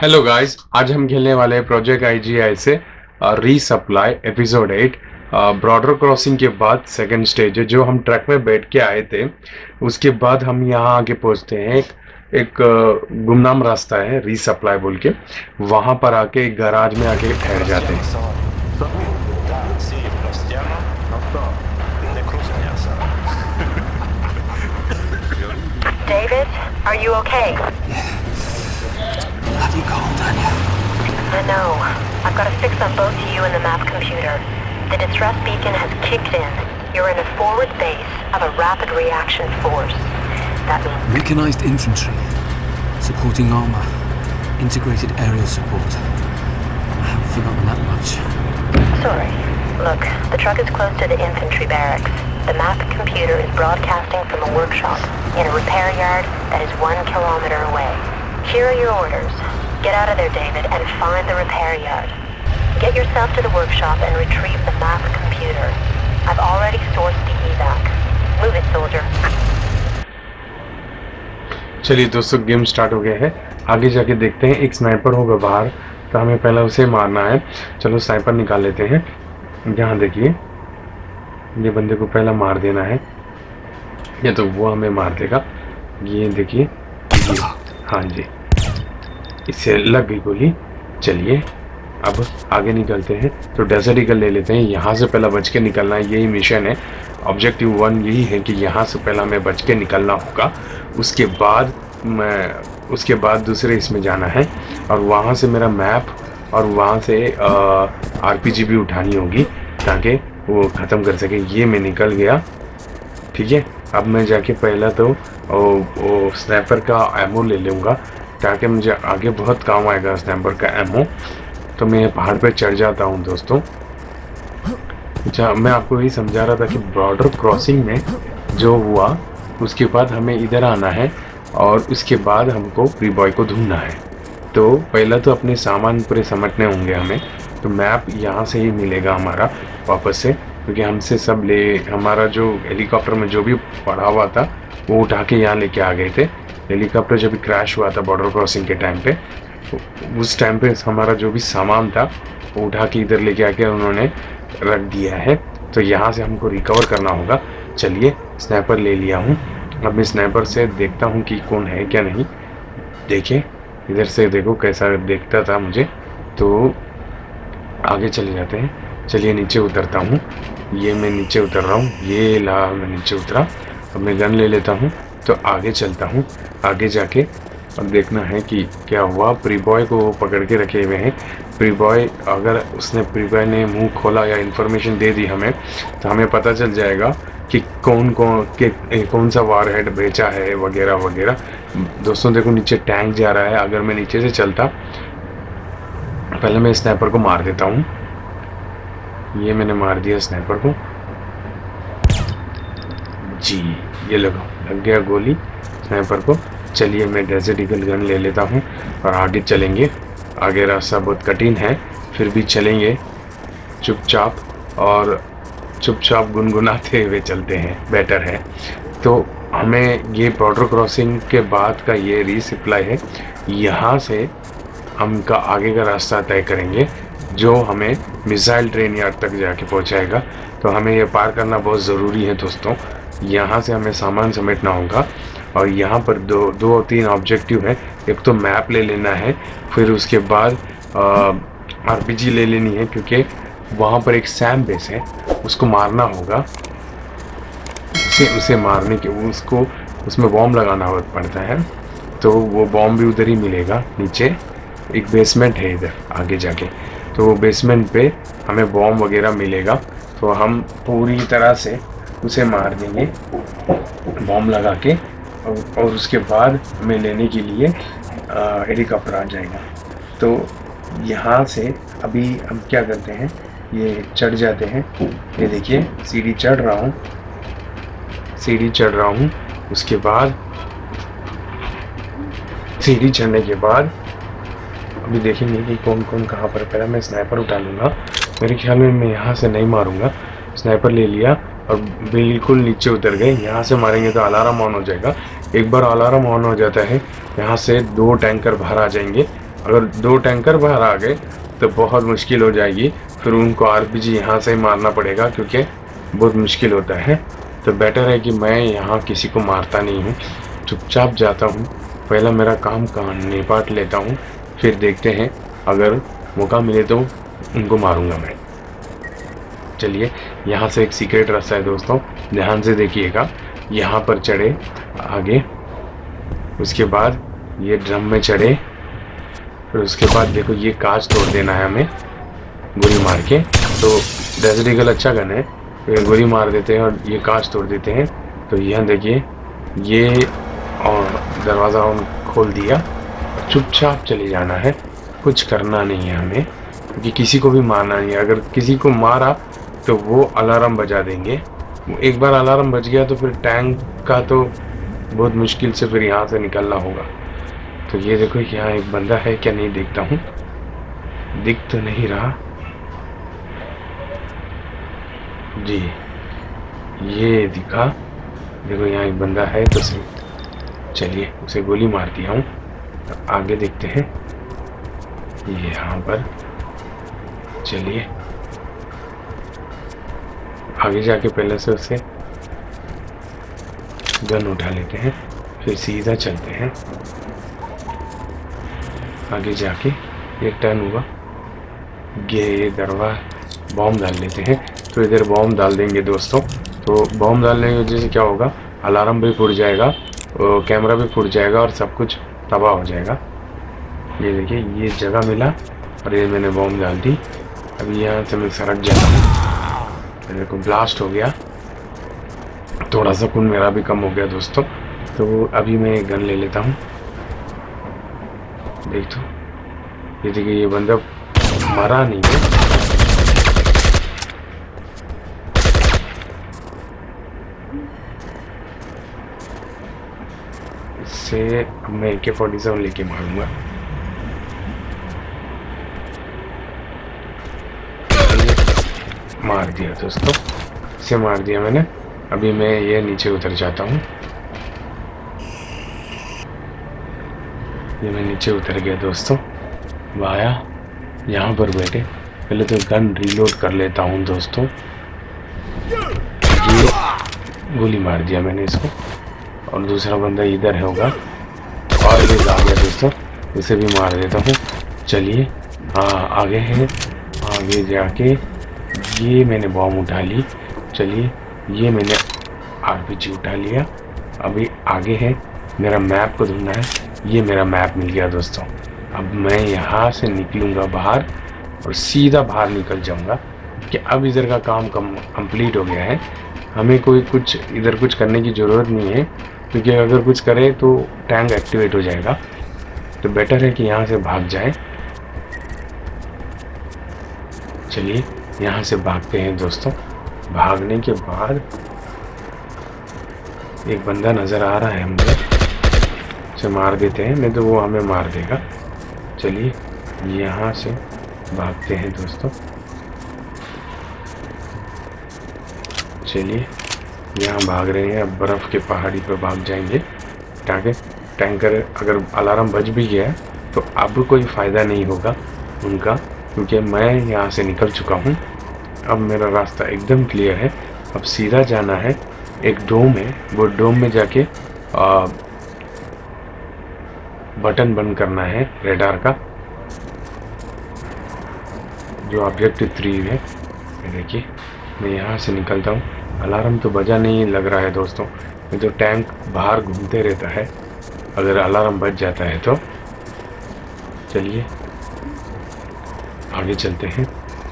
Hello guys, आज हम खेलने वाले हैं प्रोजेक्ट आईजीआई से रीसप्लाई एपिसोड 8। बॉर्डर क्रॉसिंग के बाद सेकंड स्टेज है। जो हम ट्रक में बैठ के आए थे उसके बाद हम यहाँ आके पहुँचते हैं। एक गुमनाम रास्ता है रीसप्लाई बोल के, वहाँ पर आके एक गैराज में आके ठहर जाते हैं। David, are you okay? Bloody cold, Anya. I know. I've got a fix on both you and the map computer. The distress beacon has kicked in. You're in a forward base of a rapid reaction force. That means Mechanized infantry. Supporting armor. Integrated aerial support. I haven't forgotten that much. sorry. Look, the truck is close to the infantry barracks. The map computer is broadcasting from a workshop in a repair yard that is 1 kilometer away. Here are your orders. Get out of there, David, and find the repair yard. Get yourself to the workshop and retrieve the map computer. I've already sourced the evac. Move it, soldier. चलिए दोस्तों, game start हो गया है। आगे जाके देखते हैं। एक स्नाइपर होगा बाहर, तो हमें पहले उसे मारना है। चलो स्नाइपर निकाल लेते हैं। यहाँ देखिए, ये बंदे को पहला मार देना है, या तो वो हमें मार देगा। ये देखिए, ये हाँ जी, इससे लग गई गोली। चलिए अब आगे निकलते हैं। तो डेजर्ट ईगल ले लेते हैं। यहाँ से पहला बच के निकलना है, यही मिशन है। ऑब्जेक्टिव 1 यही है कि यहाँ से पहला हमें बच के निकलना होगा। उसके बाद दूसरे इसमें जाना है, और वहाँ से मेरा मैप और वहाँ से आरपीजी भी उठानी होगी ताकि वो ख़त्म कर सके। ये मैं निकल गया, ठीक है। अब मैं जाके पहला तो वो स्नैपर का एमो ले लूँगा, ताकि मुझे आगे बहुत काम आएगा स्नैपर का एमो। तो मैं पहाड़ पे चढ़ जाता हूँ दोस्तों। अच्छा, मैं आपको यही समझा रहा था कि बॉर्डर क्रॉसिंग में जो हुआ उसके बाद हमें इधर आना है, और उसके बाद हमको प्रीबॉय को ढूंढना है। तो पहला तो अपने सामान पूरे समेटने होंगे हमें। तो मैप यहाँ से ही मिलेगा हमारा वापस से, क्योंकि हमसे सब हमारा जो हेलीकॉप्टर में जो भी पड़ा हुआ था वो उठा के यहाँ लेके आ गए थे। हेलीकॉप्टर जब भी क्रैश हुआ था बॉर्डर क्रॉसिंग के टाइम पे, उस टाइम पे हमारा जो भी सामान था वो उठा के इधर लेके आके उन्होंने रख दिया है। तो यहाँ से हमको रिकवर करना होगा। चलिए, स्नाइपर ले लिया हूँ। अब मैं स्नाइपर से देखता हूँ कि कौन है क्या नहीं। देखिए इधर से, देखो कैसा देखता था मुझे। तो आगे चले जाते हैं। चलिए नीचे उतरता हूँ। ये मैं नीचे उतर रहा हूँ, ये ला मैं नीचे उतरा। अब मैं गन ले लेता हूँ, तो आगे चलता हूँ। आगे जाके अब देखना है कि क्या हुआ। प्रीबॉय को पकड़ के रखे हुए हैं। प्रीबॉय, अगर प्रीबॉय ने मुंह खोला या इन्फॉर्मेशन दे दी हमें, तो हमें पता चल जाएगा कि कौन सा वारहेड बेचा है वगैरह वगैरह। दोस्तों देखो, नीचे टैंक जा रहा है। अगर मैं नीचे से चलता, पहले मैं स्नाइपर को मार देता हूँ। ये मैंने मार दिया स्नाइपर को जी। ये लग गया गोली स्नाइपर को। चलिए मैं डेजर्ट ईगल गन ले लेता हूँ और आगे चलेंगे। आगे रास्ता बहुत कठिन है, फिर भी चलेंगे चुपचाप, और चुपचाप गुनगुनाते हुए चलते हैं, बेटर है। तो हमें ये बॉर्डर क्रॉसिंग के बाद का ये रीसप्लाई है। यहाँ से हम का आगे का रास्ता तय करेंगे, जो हमें मिसाइल ट्रेन यार्ड तक जाके पहुँचाएगा। तो हमें ये पार करना बहुत ज़रूरी है दोस्तों। यहाँ से हमें सामान समेटना होगा, और यहाँ पर दो और तीन ऑब्जेक्टिव है। एक तो मैप ले लेना है, फिर उसके बाद आरपीजी ले लेनी है, क्योंकि वहाँ पर एक सैम बेस है, उसको मारना होगा। उसे मारने के उसमें बॉम्ब लगाना पड़ता है। तो वो बॉम्ब भी उधर ही मिलेगा। नीचे एक बेसमेंट है इधर आगे जाके, तो वो बेसमेंट पे हमें बॉम्ब वगैरह मिलेगा। तो हम पूरी तरह से उसे मार देंगे बॉम्ब लगा के, और उसके बाद हमें लेने के लिए हेलीकॉप्टर आ जाएगा। तो यहाँ से अभी हम क्या करते हैं, ये चढ़ जाते हैं। ये देखिए, सीढ़ी चढ़ रहा हूँ। उसके बाद सीढ़ी चढ़ने के बाद अभी देखेंगे कि कौन कौन कहाँ पर। पहले मैं स्नाइपर उठा लूँगा। मेरे ख्याल में मैं यहाँ से नहीं मारूँगा। स्नाइपर ले लिया और बिल्कुल नीचे उतर गए। यहाँ से मारेंगे तो अलार्म ऑन हो जाएगा। एक बार अलार्म ऑन हो जाता है, यहाँ से 2 टैंकर बाहर आ जाएंगे। अगर 2 टैंकर बाहर आ गए तो बहुत मुश्किल हो जाएगी, फिर उनको आरपीजी यहाँ से ही मारना पड़ेगा क्योंकि बहुत मुश्किल होता है। तो बेटर है कि मैं यहाँ किसी को मारता नहीं हूँ, चुपचाप जाता हूँ, पहला मेरा काम निपाट लेता हूँ, फिर देखते हैं अगर मौका मिले तो उनको मारूंगा मैं। चलिए, यहाँ से एक सीक्रेट रास्ता है दोस्तों, ध्यान से देखिएगा। यहाँ पर चढ़े आगे, उसके बाद ये ड्रम में चढ़े, फिर उसके बाद देखो ये कांच तोड़ देना है हमें गोली मार के। तो डेजर्ट ईगल अच्छा गन है, फिर गोली मार देते हैं और ये कांच तोड़ देते हैं। तो यहाँ देखिए ये और दरवाज़ा हम खोल दिया, चुपचाप चले जाना है, कुछ करना नहीं है हमें, क्योंकि किसी को भी मारना नहीं है। अगर किसी को मारा तो वो अलार्म बजा देंगे, एक बार अलार्म बज गया तो फिर टैंक का तो बहुत मुश्किल से फिर यहाँ से निकलना होगा। तो ये देखो यहाँ एक बंदा है क्या, नहीं देखता हूँ, दिख तो नहीं रहा जी, ये दिखा, देखो यहाँ एक बंदा है। तो चलिए उसे गोली मार दिया हूँ। तो आगे देखते हैं, ये यहाँ पर, चलिए आगे जाके पहले से उसे गन उठा लेते हैं, फिर सीधा चलते हैं। आगे जाके एक टर्न हुआ, ये दरवाज़ा बॉम्ब डाल लेते हैं। तो इधर बॉम्ब डाल देंगे दोस्तों। तो बॉम्ब डालने की वजह से क्या होगा, अलार्म भी फूट जाएगा, कैमरा भी फूट जाएगा और सब कुछ तबाह हो जाएगा। ये देखिए ये जगह मिला और ये मैंने बॉम्ब डाल दी। अभी यहाँ से मैं सड़क जाता हूँ, मेरे को ब्लास्ट हो गया, थोड़ा सा खून मेरा भी कम हो गया दोस्तों। तो अभी मैं एक गन ले लेता हूँ। देख तो ये देखिए ये बंदा मरा नहीं है, इससे मैं AK-47 लेके मारूंगा। मार दिया दोस्तों, इसे मार दिया मैंने। अभी मैं ये नीचे उतर जाता हूँ, ये मैं नीचे उतर गया दोस्तों। वाया यहाँ पर बैठे, पहले तो गन रीलोड कर लेता हूँ दोस्तों। ये गोली मार दिया मैंने इसको, और दूसरा बंदा इधर है होगा, और भी आ गया दोस्तों, उसे भी मार देता हूँ। चलिए हाँ आगे है, आगे जाके ये मैंने बॉम्ब उठा ली। चलिए ये मैंने RPG उठा लिया। अभी आगे है, मेरा मैप को ढूंढना है। ये मेरा मैप मिल गया दोस्तों। अब मैं यहाँ से निकलूँगा बाहर और सीधा बाहर निकल जाऊँगा कि अब इधर का काम कंप्लीट हो गया है। हमें कोई कुछ इधर कुछ करने की ज़रूरत नहीं है, क्योंकि अगर कुछ करे तो टैंक एक्टिवेट हो जाएगा। तो बेटर है कि यहाँ से भाग जाए। चलिए यहाँ से भागते हैं दोस्तों। भागने के बाद एक बंदा नज़र आ रहा है मुझे, उसे मार देते हैं, नहीं तो वो हमें मार देगा। चलिए यहाँ से भागते हैं दोस्तों। चलिए यहाँ भाग रहे हैं, अब बर्फ़ के पहाड़ी पर भाग जाएंगे, ताकि टैंकर अगर अलार्म बज भी गया तो अब कोई फ़ायदा नहीं होगा उनका, क्योंकि मैं यहाँ से निकल चुका हूँ। अब मेरा रास्ता एकदम क्लियर है। अब सीधा जाना है, एक डोम है, वो डोम में जाके बटन बंद करना है रेडार का, जो ऑब्जेक्टिव 3 है। देखिए मैं यहाँ से निकलता हूँ। अलार्म तो बजा नहीं लग रहा है दोस्तों, ये तो टैंक बाहर घूमते रहता है अगर अलार्म बज जाता है तो। चलिए आगे चलते हैं।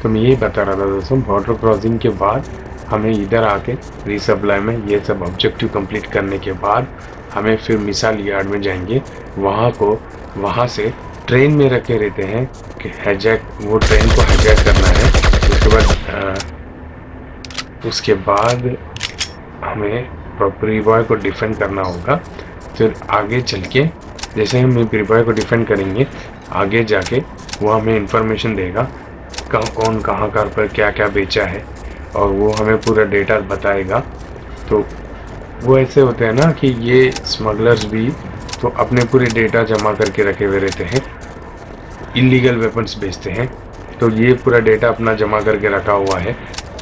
तो मैं यही बता रहा था दोस्तों, बॉर्डर क्रॉसिंग के बाद हमें इधर आके रीसप्लाई में ये सब ऑब्जेक्टिव कंप्लीट करने के बाद हमें फिर मिसाइल यार्ड में जाएंगे। वहाँ से ट्रेन में रखे रहते हैं कि हैजैक, वो ट्रेन को हैजैक करना है। उसके बाद हमें प्रीबॉय को डिफेंड करना होगा। फिर आगे चल के जैसे हम प्रीबॉय को डिफेंड करेंगे, आगे जाके वो हमें इंफॉर्मेशन देगा कौन कहाँ पर क्या क्या बेचा है, और वो हमें पूरा डेटा बताएगा। तो वो ऐसे होते हैं ना कि ये स्मगलर्स भी तो अपने पूरे डेटा जमा करके रखे हुए रहते हैं। इलीगल वेपन्स बेचते हैं। तो ये पूरा डेटा अपना जमा करके रखा हुआ है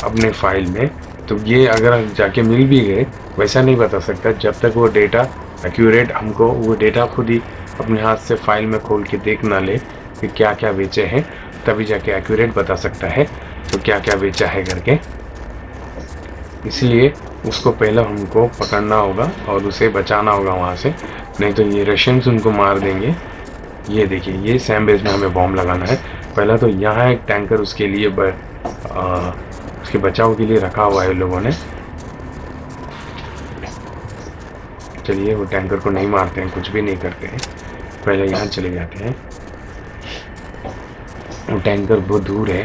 अपने फाइल में। तो ये अगर जाके मिल भी गए, वैसा नहीं बता सकता जब तक वो डेटा एक्यूरेट, हमको वो डेटा खुद ही अपने हाथ से फाइल में खोल के देख ना ले कि क्या क्या बेचे हैं, तभी जाके एक्यूरेट बता सकता है तो क्या क्या बेचा है करके। इसलिए उसको पहले हमको पकड़ना होगा और उसे बचाना होगा वहाँ से, नहीं तो ये रशियंस उनको मार देंगे। ये देखिए, ये सैम बेस में हमें बॉम्ब लगाना है। पहला तो यहाँ एक टैंकर उसके लिए उसके बचाव के लिए रखा हुआ है लोगों ने। चलिए, वो टैंकर को नहीं मारते हैं, कुछ भी नहीं करते हैं, पहले यहाँ चले जाते हैं। वो टैंकर बहुत दूर है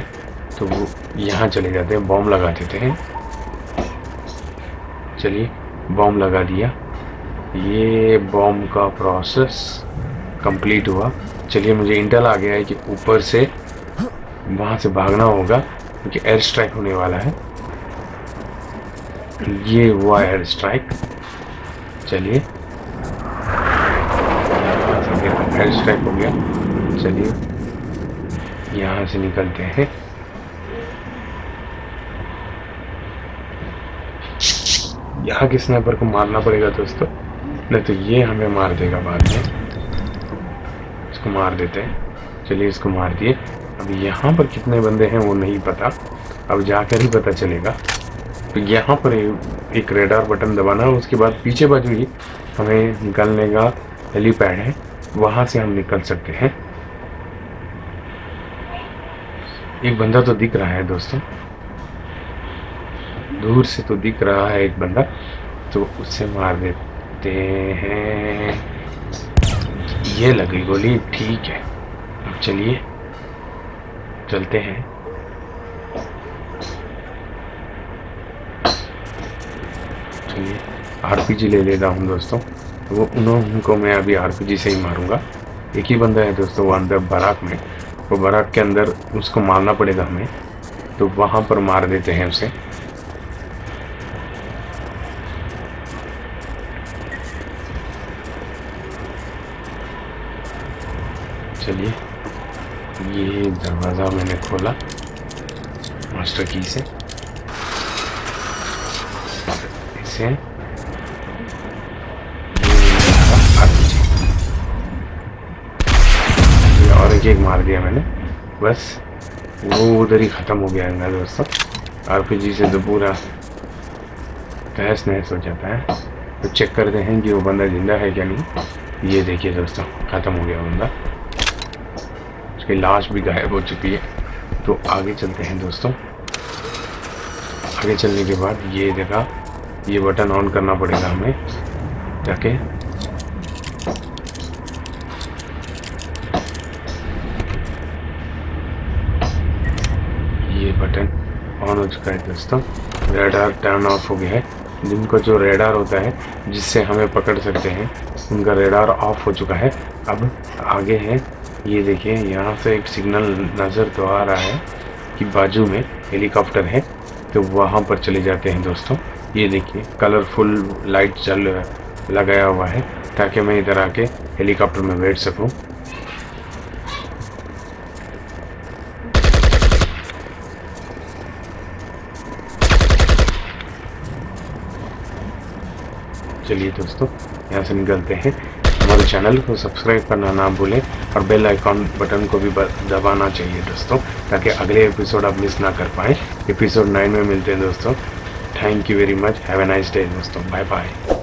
तो वो यहाँ चले जाते हैं, बॉम्ब लगा देते हैं। चलिए, बॉम्ब लगा दिया। ये बॉम्ब का प्रोसेस कंप्लीट हुआ। चलिए, मुझे इंटेल आ गया है कि ऊपर से वहाँ से भागना होगा क्योंकि एयर स्ट्राइक होने वाला है। ये हुआ एयर स्ट्राइक। चलिए, एयर स्ट्राइक हो गया। चलिए, यहाँ से निकलते हैं। यहाँ के स्नाइपर को मारना पड़ेगा दोस्तों, नहीं तो ये हमें मार देगा बाद में। इसको मार देते हैं। चलिए, इसको मार दिए। अब यहाँ पर कितने बंदे हैं वो नहीं पता, अब जाकर ही पता चलेगा। तो यहाँ पर एक रेडार बटन दबाना है, उसके बाद पीछे बाजू ही हमें निकलने का हेलीपैड है, वहाँ से हम निकल सकते हैं। एक बंदा तो दिख रहा है दोस्तों, दूर से तो दिख रहा है एक बंदा, तो उससे मार देते हैं। ये लगी गोली, ठीक है। अब चलिए चलते हैं। चलिए, आरपीजी ले लेता हूँ दोस्तों। वो उनको मैं अभी आरपीजी से ही मारूंगा। एक ही बंदा है दोस्तों वो अंदर बारात में, वो बारात के अंदर उसको मारना पड़ेगा हमें, तो वहाँ पर मार देते हैं उसे। चलिए, ये दरवाज़ा मैंने खोला मास्टर की से, इसे और एक मार दिया मैंने, बस वो उधर ही ख़त्म हो गया है दोस्तों। आरपीजी से तो पूरा तहस नहस हो जाता है। तो चेक करते हैं कि वो बंदा जिंदा है क्या नहीं। ये देखिए दोस्तों, ख़त्म हो गया बंदा, उसकी लाश भी गायब हो चुकी है। तो आगे चलते हैं दोस्तों। आगे चलने के बाद ये देखा, ये बटन ऑन करना पड़ेगा हमें जाके। ये बटन ऑन हो चुका है दोस्तों, रेडार टर्न ऑफ हो गया है। जिनको जो रेडार होता है जिससे हमें पकड़ सकते हैं, उनका रेडार ऑफ हो चुका है। अब आगे है, ये देखिए, यहाँ से एक सिग्नल नज़र तो आ रहा है कि बाजू में हेलीकॉप्टर है, तो वहाँ पर चले जाते हैं दोस्तों। ये देखिए, कलरफुल लाइट लगाया हुआ है ताकि मैं इधर आके हेलीकॉप्टर में बैठ सकूं। चलिए दोस्तों, यहाँ से निकलते हैं। हमारे चैनल को सब्सक्राइब करना ना भूलें और बेल आइकॉन बटन को भी दबाना चाहिए दोस्तों, ताकि अगले एपिसोड आप मिस ना कर पाएँ। एपिसोड 9 में मिलते हैं दोस्तों। Thank you very much, have a nice day दोस्तों, बाय बाय।